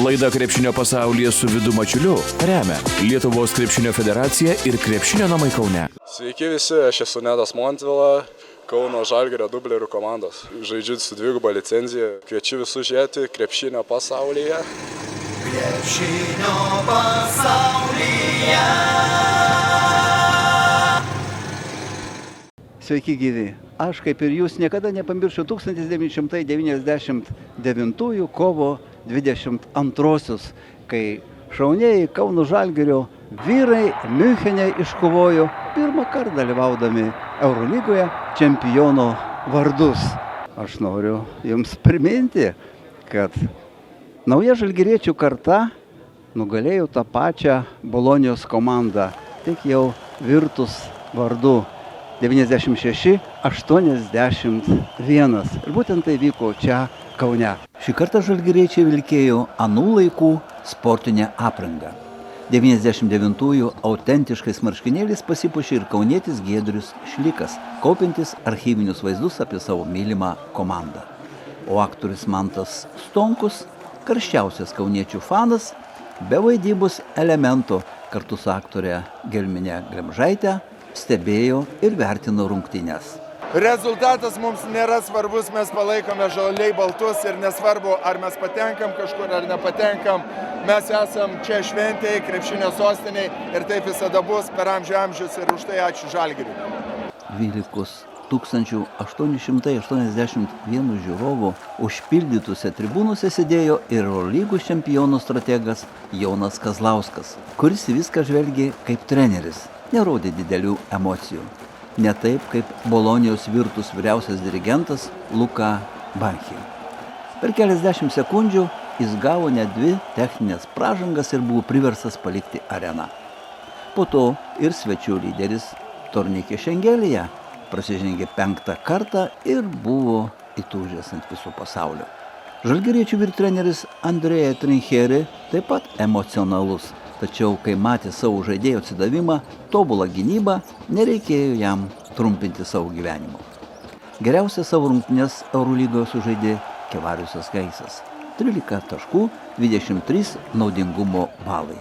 Laida Krepšinio pasaulyje su Vidu Mačiuliu remia Lietuvos krepšinio federacija ir Krepšinio namai Kaune. Sveiki visi, aš esu Nedas Montvila, Kauno Žalgirio dublerių komandos. Žaidžiu su dviguba licenzija. Kviečiu visus žiūrėti Krepšinio pasaulyje. Krepšinio pasaulyje. Sveiki gyvi. Aš, kaip ir jūs, niekada nepamiršiu 1999 kovo 22, kai šaunieji Kauno Žalgirio vyrai Miunchene iškovojo pirmą kartą dalyvaudami Eurolygoje čempiono vardus. Aš noriu jums priminti, kad nauja žalgiriečių karta nugalėjo tą pačią Bolonijos komandą, tik jau virtus vardu 96-81. Ir būtent tai vyko čia Kaune. Šį kartą žalgiriečiai vilkėjo anų laikų sportinę aprangą. 99-ųjų autentiškais marškinėliais pasipuošė ir kaunietis Giedrius Šlikas, kaupintis archyvinius vaizdus apie savo mylimą komandą. O aktorius Mantas Stonkus, karščiausias kauniečių fanas, be vaidybos elemento kartu su aktorė Gelmine Glemžaite stebėjo ir vertino rungtynes. Rezultatas mums nėra svarbus, mes palaikome žaliai baltus ir nesvarbu, ar mes patenkam kažkur ar nepatenkam. Mes esam čia šventėje, krepšinio sostiniai ir taip visada bus per amžius ir už tai ačiū Žalgiriui. 12 881 žiūrovų užpildytose tribūnose sėdėjo ir Eurolygos čempionų strategas Jonas Kazlauskas, kuris viską žvelgė kaip treneris, nerodė didelių emocijų. Ne taip kaip Bolonijos virtus vyriausias dirigentas Luka Banchi. Per keliasdešimt sekundžių jis gavo net 2 techninės pražangas ir buvo priverstas palikti areną. Po to ir svečių lyderis Tornikė Šengelija prasižengė 5. kartą ir buvo įtūžęs ant viso pasaulio. Žalgiriečių vyrtreneris Andrėja Trincherė taip pat emocionalus, tačiau kai matė savo žaidėjų atsidavimą, tobulą gynybą, nereikėjo jam trumpinti savo gyvenimo. Geriausia savo rungtynes Eurolygoje sužaidė Kevariusas Gaisas. 13 taškų, 23 naudingumo balai.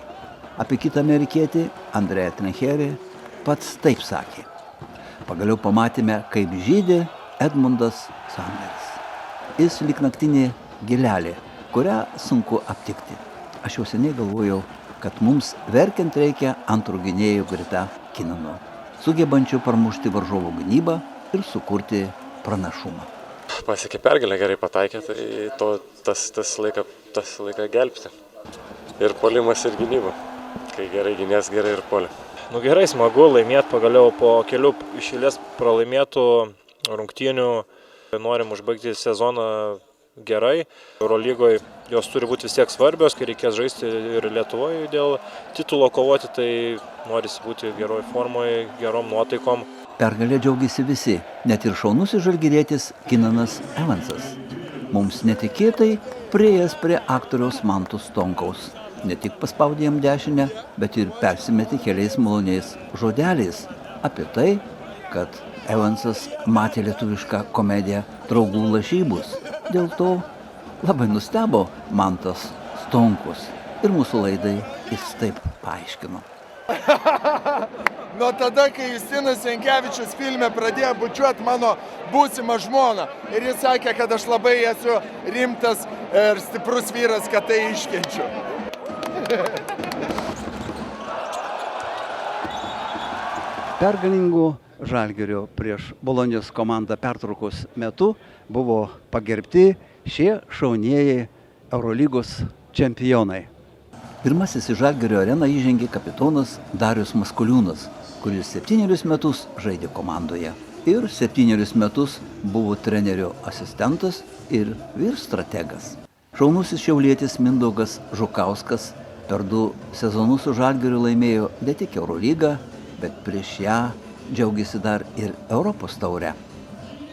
Apie kitą amerikietį Andrėja Trincherė pats taip sakė. Pagaliau pamatėme, kaip žydė Edmundas Sandleris. Jis lyg naktinė gėlelė, kurią sunku aptikti. Aš jau seniai galvojau, kad mums verkiant reikia antrų gynėjų greta Kinano, sugebančių pramušti varžovų gynybą ir sukurti pranašumą. Pasiekė pergalę, gerai pataikė, tai tas laiką gelbsti. Ir puolimas ir gynyba. Kai gerai gynės, gerai ir puolė. Gerai, smagu laimėti pagaliau po kelių iš eilės pralaimėtų rungtynių. Norim užbaigti sezoną gerai. Eurolygoje jos turi būti vis tiek svarbios, kai reikės žaisti ir Lietuvoje dėl titulo kovoti, tai norisi būti geroj formoje, gerom nuotaikom. Pergalė džiaugiasi visi, net ir šaunusis žalgirietis Kinanas Evansas. Mums netikėtai priėjęs prie aktoriaus Manto Stonkaus. Ne tik paspaudė jam dešinę, bet ir persimetė keliais maloniais žodeliais apie tai, kad Evansas matė lietuvišką komediją Draugų lažybos. Dėl to labai nustebo Mantas Stonkus ir mūsų laidai jis taip paaiškino. Nuo tada, kai Justinas Jankevičius filme pradėjo bučiuoti mano būsimą žmoną ir jis sakė, kad aš labai esu rimtas ir stiprus vyras, kad tai iškenčiu. Pergalingų Žalgirio prieš Bolonijos komandą pertraukos metu buvo pagerbti šie šaunieji Eurolygos čempionai. Pirmasis į Žalgirio areną įžengė kapitonas Darius Maskuliūnas, kuris 7 metus žaidė komandoje ir 7 metus buvo trenerio asistentas ir vyrstrategas. Šaunusis šiaulietis Mindaugas Žukauskas per 2 sezonus su Žalgiriu laimėjo ne tik Eurolygą, bet prieš ją džiaugiasi dar ir Europos taurę.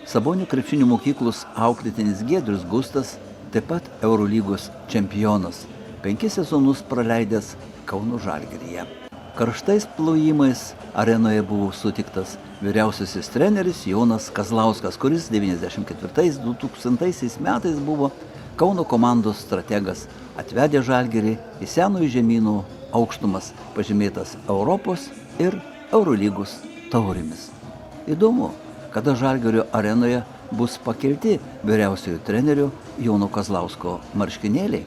Sabonių krepšinio mokyklos auklėtinis Giedrius Gustas taip pat Eurolygos čempionas, 5 sezonus praleidęs Kauno Žalgiryje. Karštais plojimais arenoje buvo sutiktas vyriausiasis treneris Jonas Kazlauskas, kuris 94-2000 metais buvo Kauno komandos strategas atvedė Žalgirį į senųjų žemynų aukštumas, pažymėtas Europos ir Eurolygos taurėmis. Įdomu, kada Žalgirio arenoje bus pakelti vyriausiojo trenerio Jono Kazlausko marškinėliai.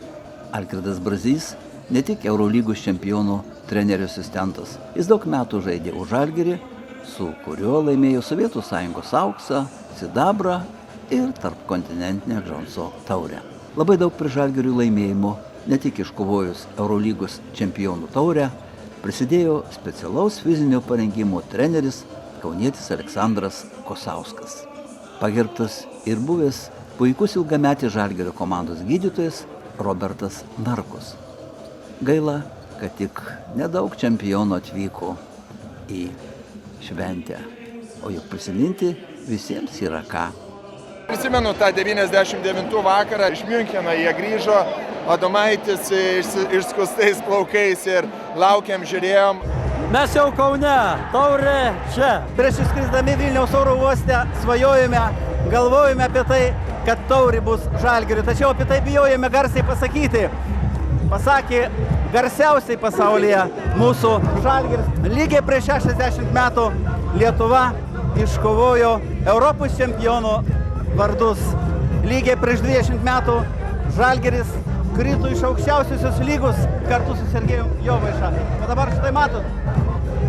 Algirdas Brazys ne tik Eurolygos čempionų trenerio asistentas. Jis daug metų žaidė už Žalgirį, su kuriuo laimėjo Sovietų Sąjungos auksą, sidabrą ir tarpkontinentinę Džonso taurę. Labai daug prie Žalgirių laimėjimo, ne tik iškovojus Eurolygos čempionų taurę, prisidėjo specialaus fizinio parengimo treneris kaunietis Aleksandras Kosauskas. Pagerbtas ir buvęs puikus ilgametis Žalgirio komandos gydytojas Robertas Narkus. Gaila, kad tik nedaug čempionų atvyko į šventę, o juk prisiminti visiems yra ką. Prisimenu tą 99 vakarą, iš Miuncheno jie grįžo, Adomaitis išskustais plaukais ir laukiam, žiūrėjom. Mes jau Kaune, taurė čia. Prieš išskrisdami Vilniaus oro uoste svajojame, galvojame apie tai, kad taurė bus Žalgiriui. Tačiau apie tai bijojame garsiai pasakyti. Pasakė garsiausiai pasaulyje mūsų Žalgiris. Lygiai prieš 60 metų Lietuva iškovojo Europos čempionų vardus. Lygiai prieš 20 metų Žalgiris krito iš aukščiausiosios lygos kartu su Sergejum Jovaiša. O dabar štai matot,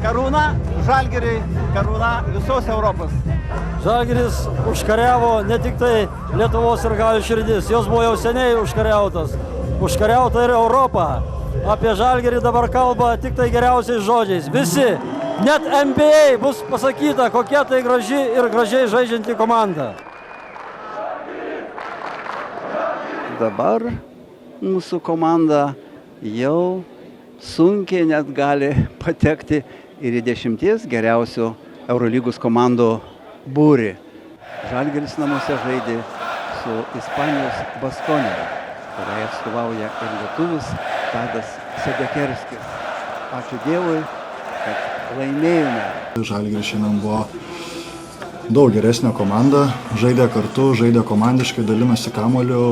karūna Žalgiriui, karūna visos Europos. Žalgiris užkariavo ne tik tai Lietuvos ir galių širdis, jos buvo jau seniai užkariautas. Užkariauta ir Europą. Apie Žalgirį dabar kalba tik tai geriausiais žodžiais. Visi, net NBA bus pasakyta, kokia tai graži ir gražiai žaidžianti komanda. Dabar mūsų komanda jau sunkiai net gali patekti ir į 10 geriausių Eurolygos komandų būrį. Žalgiris namuose žaidė su Ispanijos Baskonija, kuriai atstovauja ir lietuvis Tadas Sedekerskis. Ačiū Dievui, kad laimėjome. Žalgiris šiandien buvo daug geresnė komanda, žaidė kartu, žaidė komandiškai, dalinosi kamuoliu.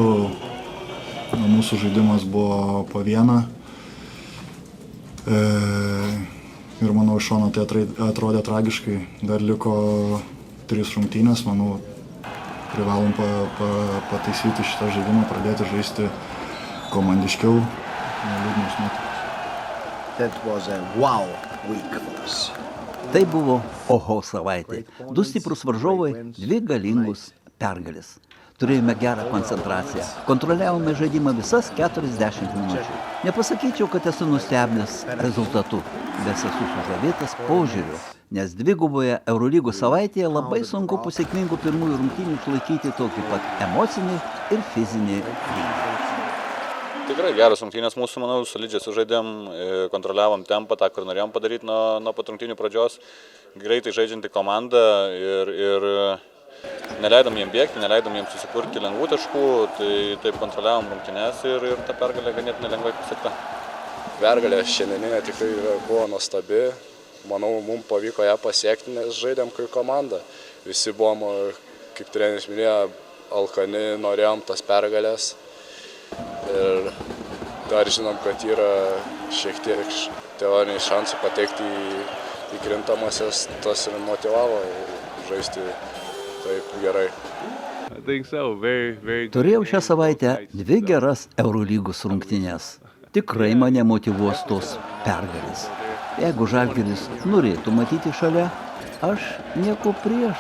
Mūsų žaidimas buvo po vieną. Ir manau, iš šono tai atrodė tragiškai. Dar liko 3 rungtynės, manau, privalom pataisyti šitą žaidimą, pradėti žaisti komandiškiau. Liūdnos nuotaikos. Tai buvo oho savaitė. 2 stiprus varžovai, 2 galingus pergalės. Turėjome gerą koncentraciją. Kontroliavome žaidimą visas 40 minučių. Nepasakyčiau, kad esu nustebęs rezultatu, bet esu sužavėtas požiūriu, nes dviguboje Eurolygos savaitėje labai sunku po sėkmingų pirmųjų rungtynių išlaikyti tokį pat emocinį ir fizinį lygį. Tikrai geras rungtynės mūsų, manau, solidžiai sužaidėm, kontroliavom tempą, tą, kur norėjom padaryti nuo pat rungtynių pradžios. Greitai žaidžianti komanda ir neleidom jiem bėgti, neleidom jiem susikurti lengvų taškų, tai taip kontroliavom rungtynes ir ta pergalė ganėtinai lengvai pasiekta. Pergalė šiandieninė tikrai buvo nuostabi. Manau, mums pavyko ją pasiekti, nes žaidėm kaip komanda. Visi buvom, kaip treneris minėjo, alkani, norėjom tas pergalės. Ir dar žinom, kad yra šiek tiek teoriniai šansų patekti į krintamasias, tas ir motyvavo žaisti taip gerai. Turėjau šią savaitę 2 geras Eurolygos rungtynes. Tikrai mane motyvuos tos pergalės. Jeigu Žalgiris norėtų matyti šalia, aš nieko prieš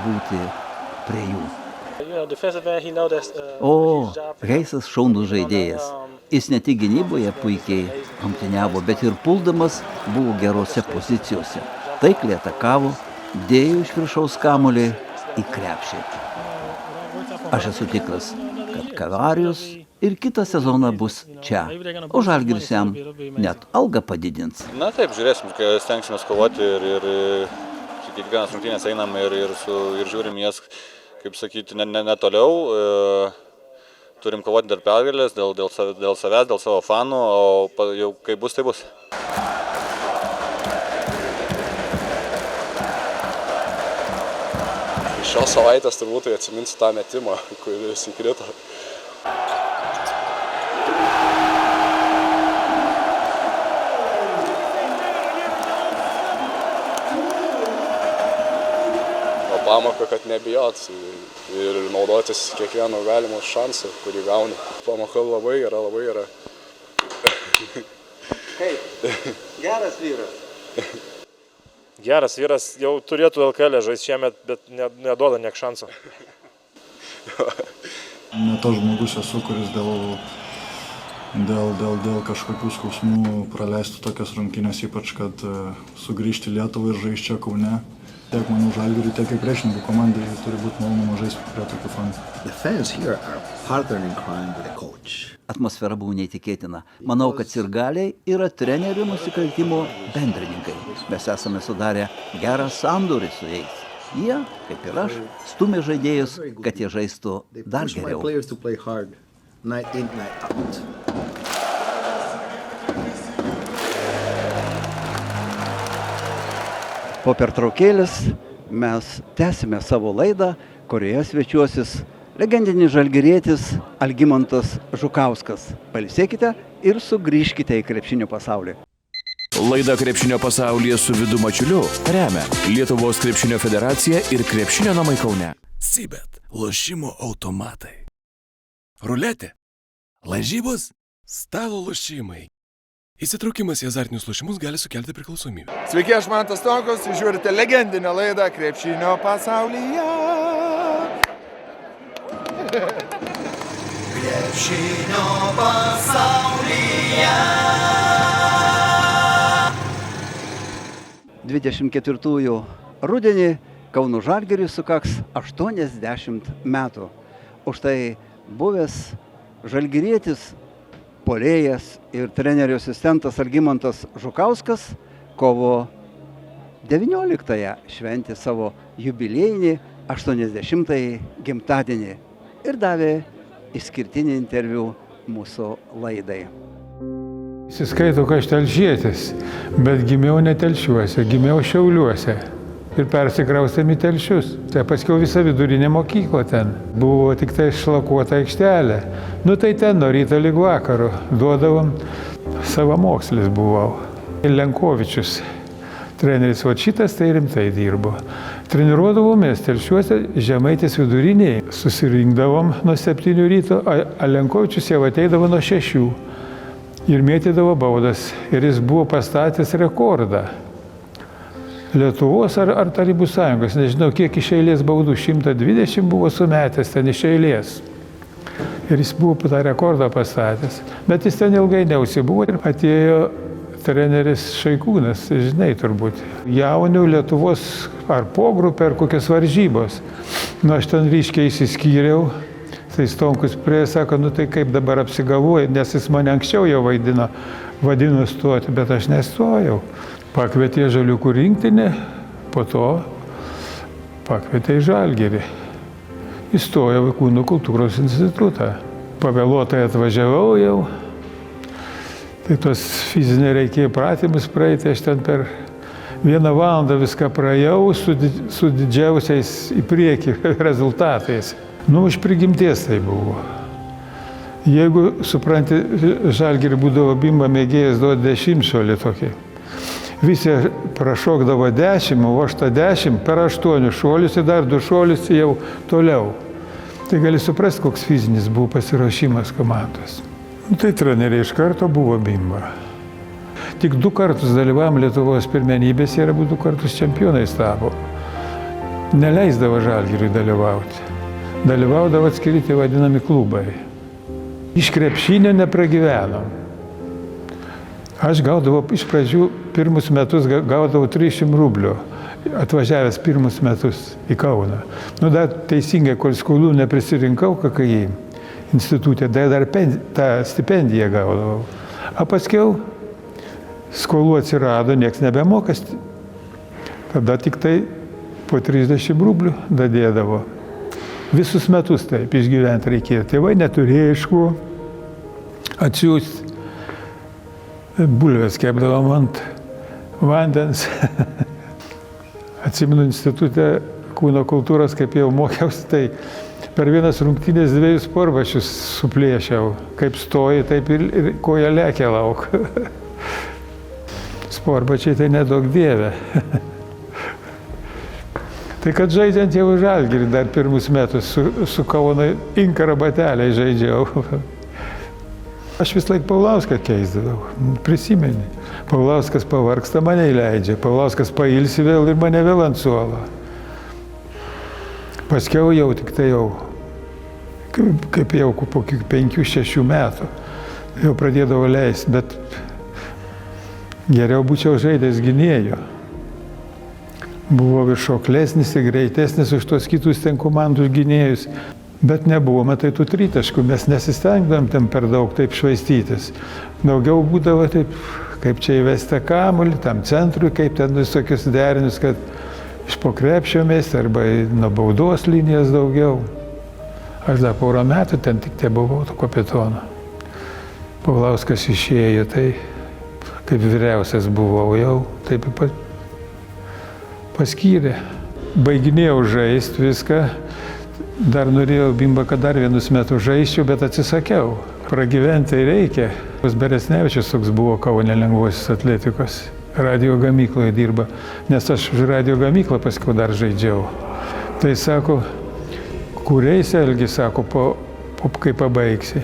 būti prie jų. O, Heisas šaunus žaidėjas. Jis ne tik gynyboje puikiai rungtyniavo, bet ir puldamas buvo gerose pozicijose. Taikliai atakavo, dėjo iš viršaus kamuolį į krepšį. Aš esu tikras, kad Kavarijus ir kitą sezoną bus čia, o Žalgiris jam net algą padidins. Na taip, žiūrėsim, stengsimės kovoti ir kiekvienas rungtynės einam ir žiūrim jas, kaip sakyti, ne toliau. Turim kovoti dėl pergalės, dėl savęs, dėl savo fanų, o jau kaip bus, tai bus. Šios savaitės turbūt tai atsiminsiu tą metimą, kuris įkrito. pamoką, kad nebijot ir naudotis kiekvienu galimu šansu, kurį gauni. Pamoka labai gera, labai gera. Kaip? Geras vyras. Geras vyras jau turėtų LKL žaisti šiemet, bet neduoda niek šansų. Ne tas žmogus esu, kuris dėl kažkokių skausmų praleistų tokias rungtynes, ypač kad sugrįžti Lietuvą ir žaisti čia Kaune. Tiek manau Žalgiriui, tiek ir priešininkų komandai turi būti malonu žaisti prie tokių fanų. The fans here are partner in crime with the coach. Atmosfera buvo neįtikėtina. Manau, kad sirgaliai yra trenerių nusikaltimų bendrininkai. Mes esame sudarę gerą sandorį su jais. Jie, kaip ir aš, stumia žaidėjus, kad jie žaistų dar geriau. Players to play hard, night in, night out. Po pertraukėlės mes tęsime savo laidą, kurioje svečiuosis legendinis žalgirietis Algimantas Žukauskas. Pailsėkite ir sugrįžkite į krepšinio pasaulį. Laida Krepšinio pasaulyje su Vidu Mačiuliu remia Lietuvos krepšinio federacija ir Krepšinio namai Kaune. Cibet – lošimo automatai. Ruletė – lažybos – stalo lošimai. Įsitraukimas į azartinius lošimus gali sukelti priklausomybę. Sveiki, aš Mantas Tonkus, žiūrite legendinę laidą Krepšinio pasaulyje. Krepšinio pasaulyje. 24 rudenį Kauno Žalgiriui sukaks 80 metų. Už tai buvęs žalgirietis, puolėjas ir trenerio asistentas Algimantas Žukauskas kovo 19-ąją šventė savo jubiliejinį 80-ąjį gimtadienį ir davė išskirtinį interviu mūsų laidai. Įsiskaitau, kad aš telšietis, bet gimiau ne Telšiuose, gimiau Šiauliuose ir persikraustėm į Telšius. Tai paskiau visą vidurinę mokyklą ten. Buvo tik tai šlakuota aikštelė. Nu tai ten nuo ryto lig vakaro duodavom. Savamokslis buvau. Lenkovičius treneris, o šitas tai rimtai dirbo. Treniruodavomės Telšiuose Žemaitės viduriniai. Susirinkdavom nuo 7 ryto, a Lenkovičius jau ateidavo nuo 6 ir mėtydavo baudas. Ir jis buvo pastatęs rekordą. Lietuvos ar Tarybų Sąjungos, nežinau, kiek iš eilės baudų, 120 buvo sumetęs ten iš eilės. Ir jis buvo tą rekordą pastatęs. Bet jis ten ilgai neusibuvo ir atėjo treneris Šaikūnas, žinai turbūt. Jaunių Lietuvos ar pogrupė, ar kokios varžybos. Nu, aš ten ryškiai įsiskyriau. Tai Stonkus prie sako, nu tai kaip dabar apsigalvoja, nes jis mane anksčiau jau vadino stoti, bet aš nestojau. Pakvietė Žaliukų rinktinę, po to pakvietė į Žalgirį. Įstojau į Kūno kultūros institutą. Pavėluotai atvažiavau jau. Tai tos fizinė reikėjo pratimus praeiti, aš ten per 1 valandą viską praėjau su didžiausiais į priekį rezultatais. Nu, iš prigimties tai buvo. Jeigu, supranti, Žalgirį būdavo bimba mėgėjas duoti 10 šuolį tokį. Visi prašokdavo 10, o aš tą 10 per 8 šuolius ir dar 2 šuolius jau toliau. Tai gali suprasti, koks fizinis buvo pasiruošimas komandos. Nu, tai treneriai iš karto buvo bimba. Tik 2 kartus dalyvavom Lietuvos pirmenybėse ir 2 kartus čempionais tapo. Neleisdavo Žalgiriui dalyvauti. Dalyvaudavo atskiri tai vadinami klubai. Iš krepšinio nepragyvenom. Aš gaudavau iš pradžių pirmus metus gaudavau 300 rublių, atvažiavęs pirmus metus į Kauną. Nu, dar teisingai, kol skolų neprisirinkau KKI institutė, dar tą stipendiją gaudavau. O paskiau skolų atsirado, nieks nebemokas. Tada tik tai po 30 rublių dadėdavo. Visus metus taip išgyventi reikėjo. Tėvai neturėjo iš ko atsiųsti. Bulvės kepdavom ant vandens. Atsimenu institutė Kūno kultūros, kaip jau mokiausi, tai per vienas rungtynės 2 sportbačius suplėšiau. Kaip stoji, taip ir koja lekia lauk. Sportbačiai tai nedaug dievė. Tai kad žaidžiant jau Žalgirį dar pirmus metus su Kauno Inkaro bateliai žaidžiau. Aš vis laik Paulauską keisdavau, prisimeni. Paulauskas pavargsta, mane įleidžia, Paulauskas pailsi vėl ir mane vėl ant suolo. Paskiau jau tik tai jau, kaip jau po 5-6 metų, jau pradėdavo leisti, bet geriau būčiau žaidęs gynėjo. Buvo viršoklesnis ir greitesnis už tos kitus ten komandų gynėjus. Bet nebuvome tai tų tritaškų, mes nesistengdavom ten per daug taip švaistytis. Daugiau būdavo taip, kaip čia įvesti kamuolį, tam centrui, kaip ten visokius derinius, kad iš po krepšio mesti arba nuo baudos linijos daugiau. Aš dar porą metų ten tik te buvau kapitono. Paulauskas išėjo, tai kaip vyriausias buvau jau, taip paskyrė. Baiginėjau žaisti viską. Dar norėjau Bimba, kad dar vienus metus žaisčiau, bet atsisakiau. Pragyventi reikia. Beresnevičius toks buvo Kaune lengvosios atletikos. Radio gamykloje dirba, nes aš už radio gamyklą paskiau dar žaidžiau. Tai sako, kuriais Elgi, sako, kai pabaigsi.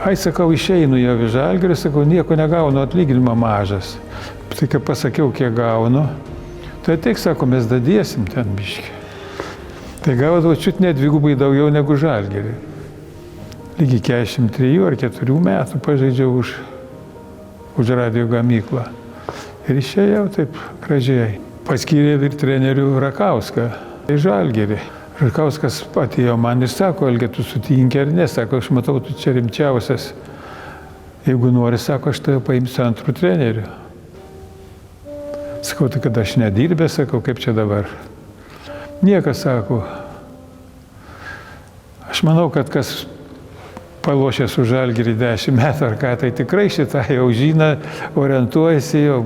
Ai, sakau, išeinu jau į Žalgirį, sakau, nieko negaunu, atlyginimą mažas. Tai kai pasakiau, kiek gaunu, tai tik, sako, mes dadėsim ten biškį. Tai gaudavo čiut net dvigubai daugiau negu Žalgirį. Lygiai 43 ar 4 metų pažaidžiau už radio gamyklą. Ir išėjau taip gražiai. Paskyrė ir trenerių Rakauską į Žalgirį. Rakauskas atėjo man ir sako, Elgi, tu sutinki ar ne? Sako, aš matau, tu čia rimčiausias. Jeigu nori, sako, aš tave paimsiu antrų trenerių. Sakau, tai kad aš nedirbęs, sakau, kaip čia dabar. Niekas, sako, aš manau, kad kas palošęs už Žalgirį 10 metų ar ką, tai tikrai šitą jau žino, orientuojasi jau.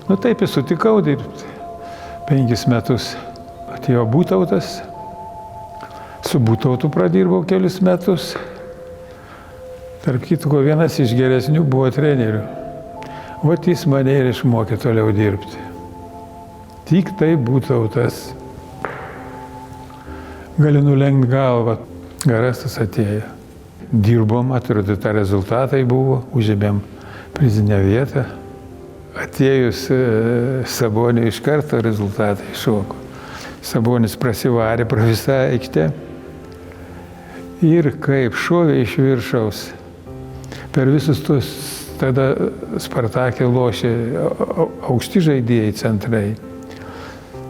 Nu taip, sutikau dirbti. 5 metus atėjo Būtautas, su Būtautu pradirbau kelius metus. Tarp kitko, vienas iš geresnių buvo trenerių. Vat jis mane ir išmokė toliau dirbti. Tik tai Būtautas. Gali nulenkti galvą, Garastas atėjo. Dirbom, atrodo, tą rezultatai buvo, užėmėm prizinę vietą. Atėjus Saboniui iš karto rezultatai šoko. Sabonis prasivarė pro visą aikštę ir kaip šovė iš viršaus. Per visus tos tada Spartakė lošė aukšti žaidėjai centrai.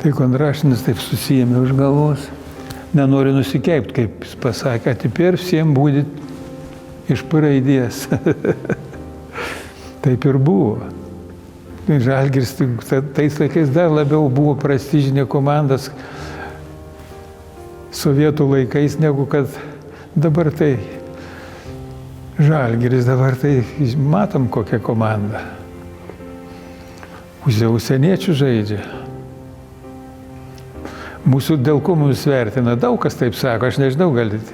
Tai Kondrašinas taip susijėmė už galvos. Nenori nusikeipti, kaip jis pasakė, atipir visiems būdit iš paraidės. Taip ir buvo. Žalgiris tais laikais dar labiau buvo prestižinė komandas sovietų laikais, negu kad dabar tai Žalgiris, dabar tai matom kokią komandą. Užsieniečių žaidžia. Mūsų dėl ko mums vertina, daug kas taip sako, aš nežinau, galite.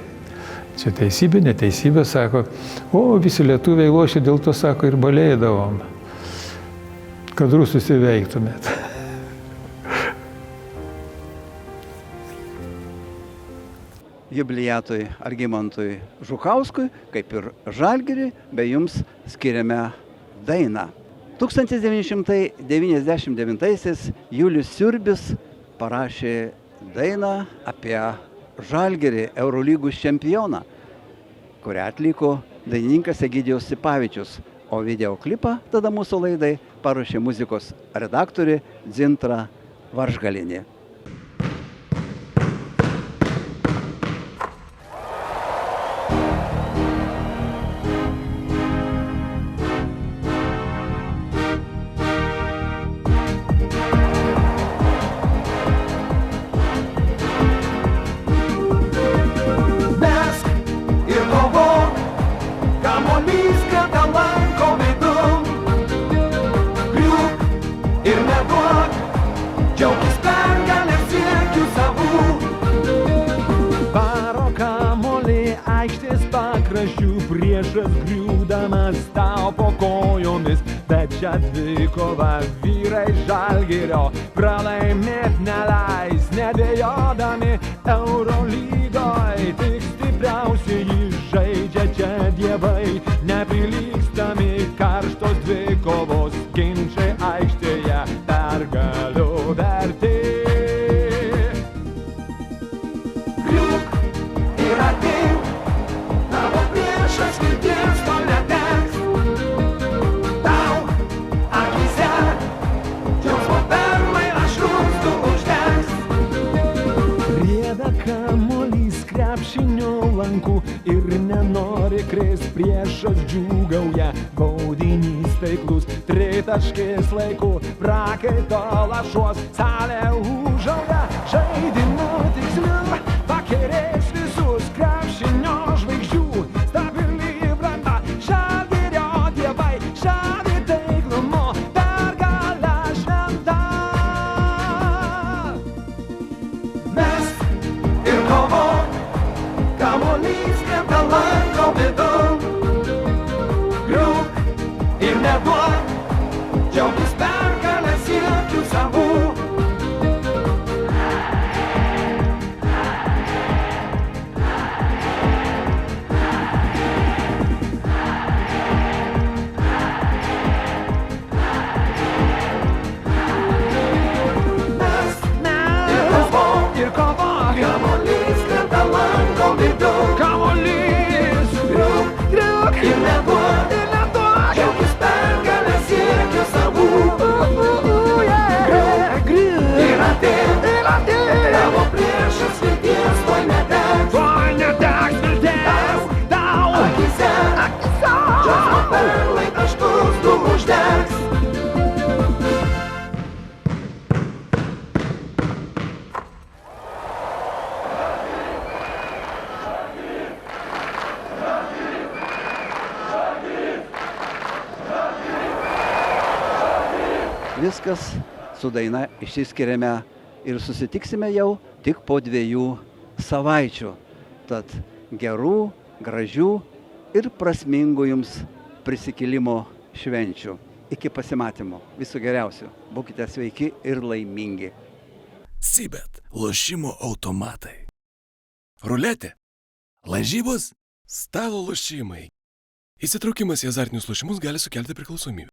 Čia teisybė, neteisybė, sako, o visi lietuviai lošia, dėl to, sako, ir balėdavom, kad rusus įveiktumėt. Jubiliatui Algimantui Žukauskui, kaip ir Žalgirį, bei jums skiriame dainą. 1999 Julius Siurbis parašė dainą apie Žalgirį, Eurolygos čempioną, kurią atliko dainininkas Egidijus Sipavičius, o videoklipą tada mūsų laidai paruošė muzikos redaktorė Dzintra Varžgalinė. Priešas griūdamas tau po kojomis, bet šią dvikovą vyrai Žalgirio pralaimėt neleis, ne neprilygstami karštos dvikovos, ginčiai aikštėje pergalių verti. Griūk ir ateik, tavo priešas vilties to neteks. Tau akyse džiaugsmo perlai ašrus tu uždegs. Rieda kamuolys krepšinio lankų ir nenori krist, priešas džiūgauja, baudinys taiklus, tritaškis laiku, prakaito lašuos, salė užauga, žaidimo tiksliu, pakerės visus krepšinio žvaigždžių, stabili branda, Žalgirio dievai, žavi taiklumo, pergalę šventa. Mesk ir kovok, kamuolys krenta lanko vidun. Griūk ir neduok, džiaugtis pergalę siekiu savų. Mesk ir kovok, kamuolys krenta lanko vidun. Kamuolys, griūk ir neduok, džiaugtis pergalę siekiu savų. Griūk ir ateik, tavo priešas vilties tuoj neteks vilties. Tau akyse džiaugsmo perlai taškus tu uždegs. Viskas, su daina išsiskiriame ir susitiksime jau tik po 2 savaičių. Tad gerų, gražių ir prasmingų jums prisikėlimo švenčių. Iki pasimatymo. Visų geriausių. Būkite sveiki ir laimingi. Cibet lošimo automatai. Ruletė. Lažybos. Stalo lošimai. Įsitraukimas į azartinius lošimus gali sukelti priklausomybę.